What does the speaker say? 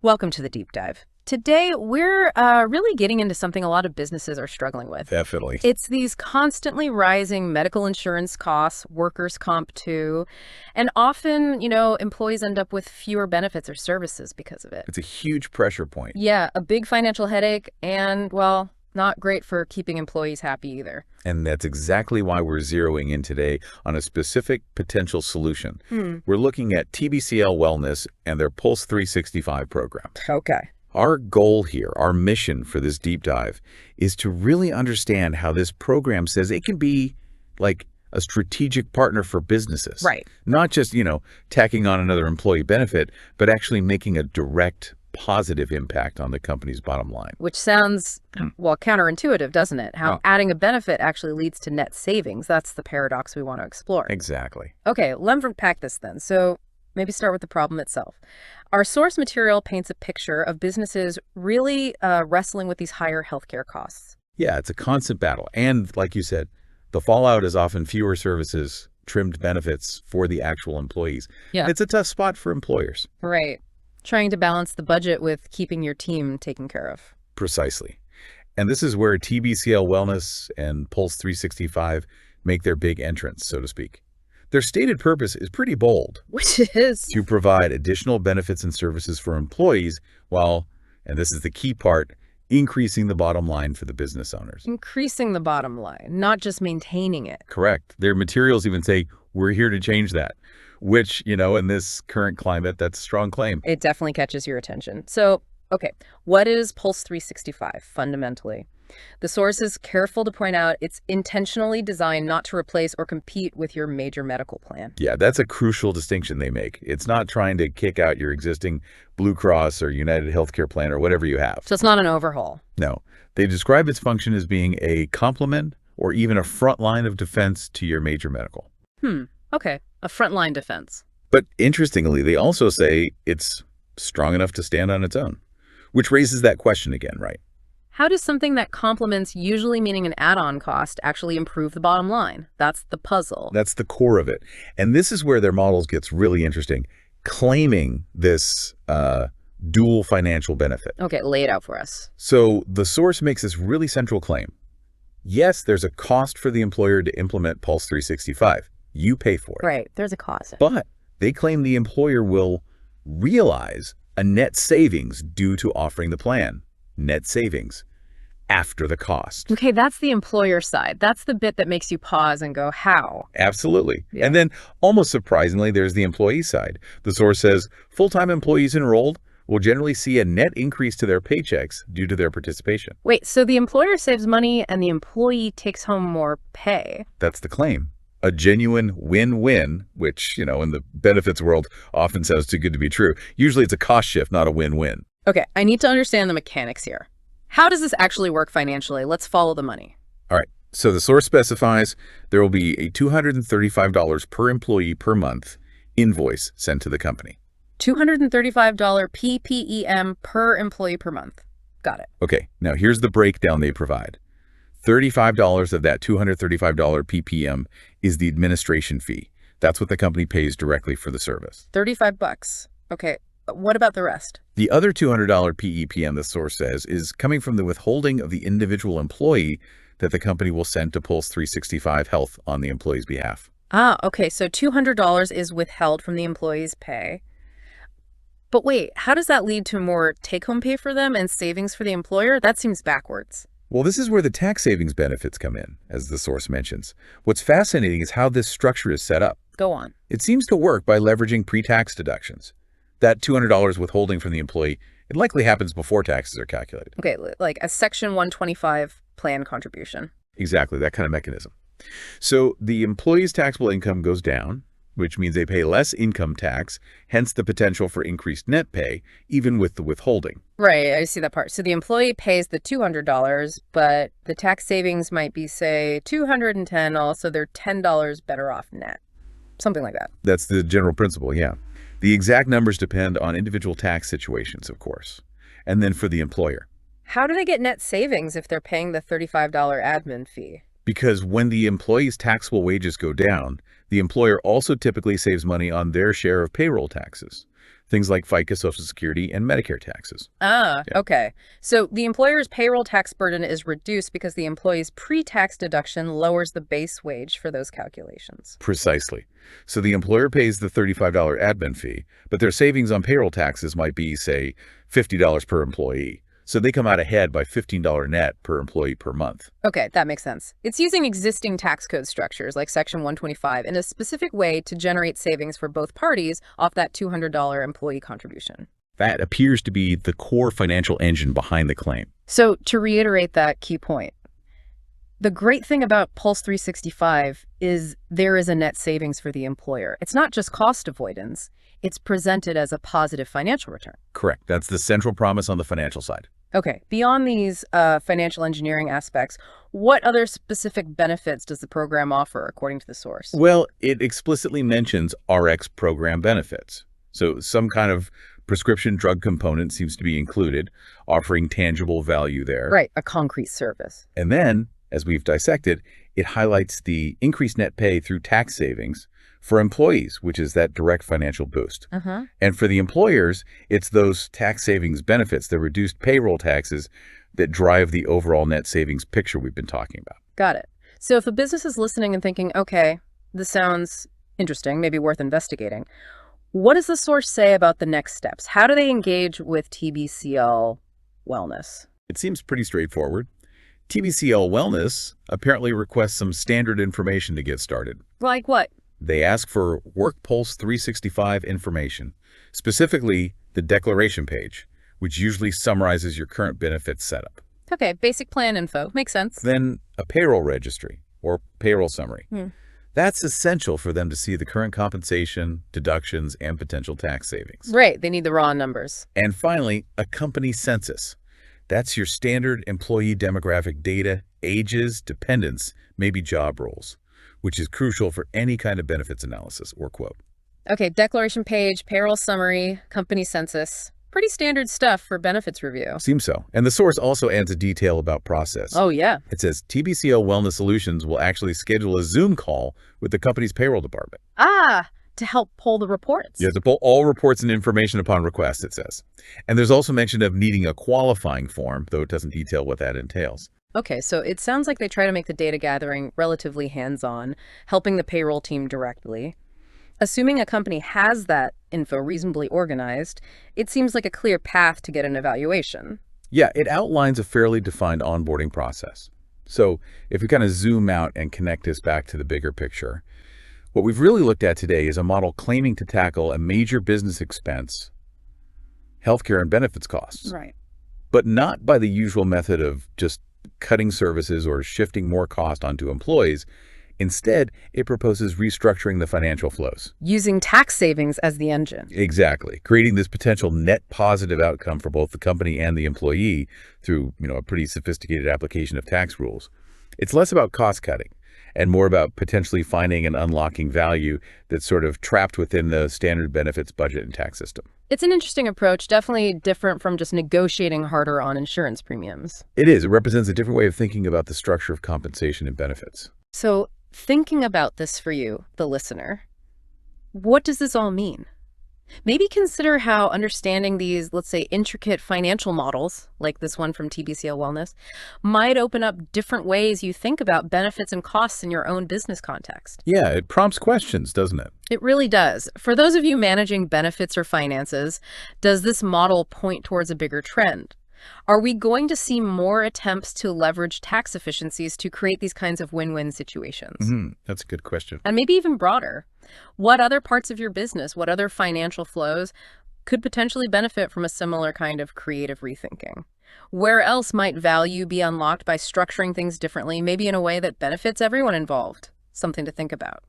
Welcome to the deep dive. Today, we're really getting into something a lot of businesses are struggling with. Definitely. It's these constantly rising medical insurance costs, workers' comp too, and often, employees end up with fewer benefits or services because of it. It's a huge pressure point. Yeah, a big financial headache and, well, not great for keeping employees happy either. And that's exactly why we're zeroing in today on a specific potential solution. We're looking at TBCL Wellness and their Pulse 365 program. Okay. Our goal here, our mission for this deep dive, is to really understand how this program says it can be like a strategic partner for businesses. Right. Not just, tacking on another employee benefit, but actually making a direct positive impact on the company's bottom line. Which sounds, well, counterintuitive, doesn't it? How adding a benefit actually leads to net savings. That's the paradox we want to explore. Exactly. Okay, let's unpack this then. So maybe start with the problem itself. Our source material paints a picture of businesses really wrestling with these higher healthcare costs. Yeah, it's a constant battle. And like you said, the fallout is often fewer services, trimmed benefits for the actual employees. Yeah. It's a tough spot for employers. Right. Trying to balance the budget with keeping your team taken care of. Precisely. And this is where TBCL Wellness and Pulse 365 make their big entrance, so to speak. Their stated purpose is pretty bold. Which is? To provide additional benefits and services for employees while, and this is the key part, increasing the bottom line for the business owners. Increasing the bottom line, not just maintaining it. Correct. Their materials even say, we're here to change that, which, in this current climate, that's a strong claim. It definitely catches your attention. So, okay, what is Pulse 365 fundamentally? The source is careful to point out it's intentionally designed not to replace or compete with your major medical plan. Yeah, that's a crucial distinction they make. It's not trying to kick out your existing Blue Cross or United Healthcare plan or whatever you have. So it's not an overhaul. No, they describe its function as being a complement or even a front line of defense to your major medical. Okay, a frontline defense. But interestingly, they also say it's strong enough to stand on its own, which raises that question again, right? How does something that complements, usually meaning an add-on cost, actually improve the bottom line? That's the puzzle. That's the core of it. And this is where their models gets really interesting, claiming this dual financial benefit. Okay, lay it out for us. So the source makes this really central claim. Yes, there's a cost for the employer to implement Pulse 365. You pay for it. Right, there's a cost. But they claim the employer will realize a net savings due to offering the plan. Net savings after the cost. Okay, that's the employer side. That's the bit that makes you pause and go, how? Absolutely. Yeah. And then almost surprisingly, there's the employee side. The source says full-time employees enrolled will generally see a net increase to their paychecks due to their participation. Wait, so the employer saves money and the employee takes home more pay? That's the claim. A genuine win-win, which, in the benefits world often sounds too good to be true. Usually it's a cost shift, not a win-win. Okay, I need to understand the mechanics here. How does this actually work financially? Let's follow the money. All right. So the source specifies there will be a $235 per employee per month invoice sent to the company. $235 PPEM per employee per month. Got it. Okay. Now here's the breakdown they provide. $35 of that $235 PPM is the administration fee. That's what the company pays directly for the service. $35. Okay. What about the rest? The other $200 PEPM, the source says, is coming from the withholding of the individual employee that the company will send to Pulse 365 Health on the employee's behalf. Okay. So $200 is withheld from the employee's pay. But wait, how does that lead to more take-home pay for them and savings for the employer? That seems backwards. Well, this is where the tax savings benefits come in, as the source mentions. What's fascinating is how this structure is set up. Go on. It seems to work by leveraging pre-tax deductions. That $200 withholding from the employee, it likely happens before taxes are calculated. Okay, like a Section 125 plan contribution. Exactly, that kind of mechanism. So the employee's taxable income goes down, which means they pay less income tax, hence the potential for increased net pay, even with the withholding. Right, I see that part. So the employee pays the $200, but the tax savings might be, say, $210, also they're $10 better off net. Something like that. That's the general principle, yeah. The exact numbers depend on individual tax situations, of course. And then for the employer. How do they get net savings if they're paying the $35 admin fee? Because when the employee's taxable wages go down, the employer also typically saves money on their share of payroll taxes. things like FICA, Social Security, and Medicare taxes. Ah, Yeah, okay. So the employer's payroll tax burden is reduced because the employee's pre-tax deduction lowers the base wage for those calculations. precisely. So the employer pays the $35 admin fee, but their savings on payroll taxes might be, say, $50 per employee. So they come out ahead by $15 net per employee per month. Okay, that makes sense. It's using existing tax code structures like Section 125 in a specific way to generate savings for both parties off that $200 employee contribution. That appears to be the core financial engine behind the claim. So to reiterate that key point, the great thing about Pulse 365 is there is a net savings for the employer. It's not just cost avoidance. It's presented as a positive financial return. Correct. That's the central promise on the financial side. Okay, beyond these financial engineering aspects, what other specific benefits does the program offer according to the source? Well, it explicitly mentions RX program benefits. So some kind of prescription drug component seems to be included, offering tangible value there. Right, a concrete service. And then, as we've dissected, it highlights the increased net pay through tax savings for employees, which is that direct financial boost. And for the employers, it's those tax savings benefits, the reduced payroll taxes, that drive the overall net savings picture we've been talking about. Got it. So if a business is listening and thinking, okay, this sounds interesting, maybe worth investigating, what does the source say about the next steps? How do they engage with TBCL wellness? It seems pretty straightforward. TBCL Wellness apparently requests some standard information to get started. Like what? They ask for WorkPulse 365 information, specifically the declaration page, which usually summarizes your current benefits setup. Okay, basic plan info. Makes sense. Then a payroll registry or payroll summary. That's essential for them to see the current compensation, deductions, and potential tax savings. Right, they need the raw numbers. And finally, a company census. That's your standard employee demographic data, ages, dependents, maybe job roles, which is crucial for any kind of benefits analysis or quote. Okay, declaration page, payroll summary, company census. Pretty standard stuff for benefits review. Seems so. And the source also adds a detail about process. Oh, yeah. It says TBCL Wellness Solutions will actually schedule a Zoom call with the company's payroll department. Ah, to help pull the reports. You have to pull all reports and information upon request, it says. And there's also mention of needing a qualifying form, though it doesn't detail what that entails. Okay, so it sounds like they try to make the data gathering relatively hands-on, helping the payroll team directly. Assuming a company has that info reasonably organized, it seems like a clear path to get an evaluation. Yeah, it outlines a fairly defined onboarding process. So if we kind of zoom out and connect this back to the bigger picture, what we've really looked at today is a model claiming to tackle a major business expense, healthcare and benefits costs, Right. but not by the usual method of just cutting services or shifting more cost onto employees. Instead, it proposes restructuring the financial flows. Using tax savings as the engine. Exactly. Creating this potential net positive outcome for both the company and the employee through, a pretty sophisticated application of tax rules. It's less about cost cutting and more about potentially finding and unlocking value that's sort of trapped within the standard benefits budget and tax system. It's an interesting approach, definitely different from just negotiating harder on insurance premiums. It is. It represents a different way of thinking about the structure of compensation and benefits. So, thinking about this for you, the listener, what does this all mean? Maybe consider how understanding these, let's say, intricate financial models, like this one from TBCL Wellness, might open up different ways you think about benefits and costs in your own business context. Yeah, it prompts questions, doesn't it? It really does. For those of you managing benefits or finances, does this model point towards a bigger trend? Are we going to see more attempts to leverage tax efficiencies to create these kinds of win-win situations? That's a good question. And maybe even broader. What other parts of your business, what other financial flows could potentially benefit from a similar kind of creative rethinking? Where else might value be unlocked by structuring things differently, maybe in a way that benefits everyone involved? Something to think about.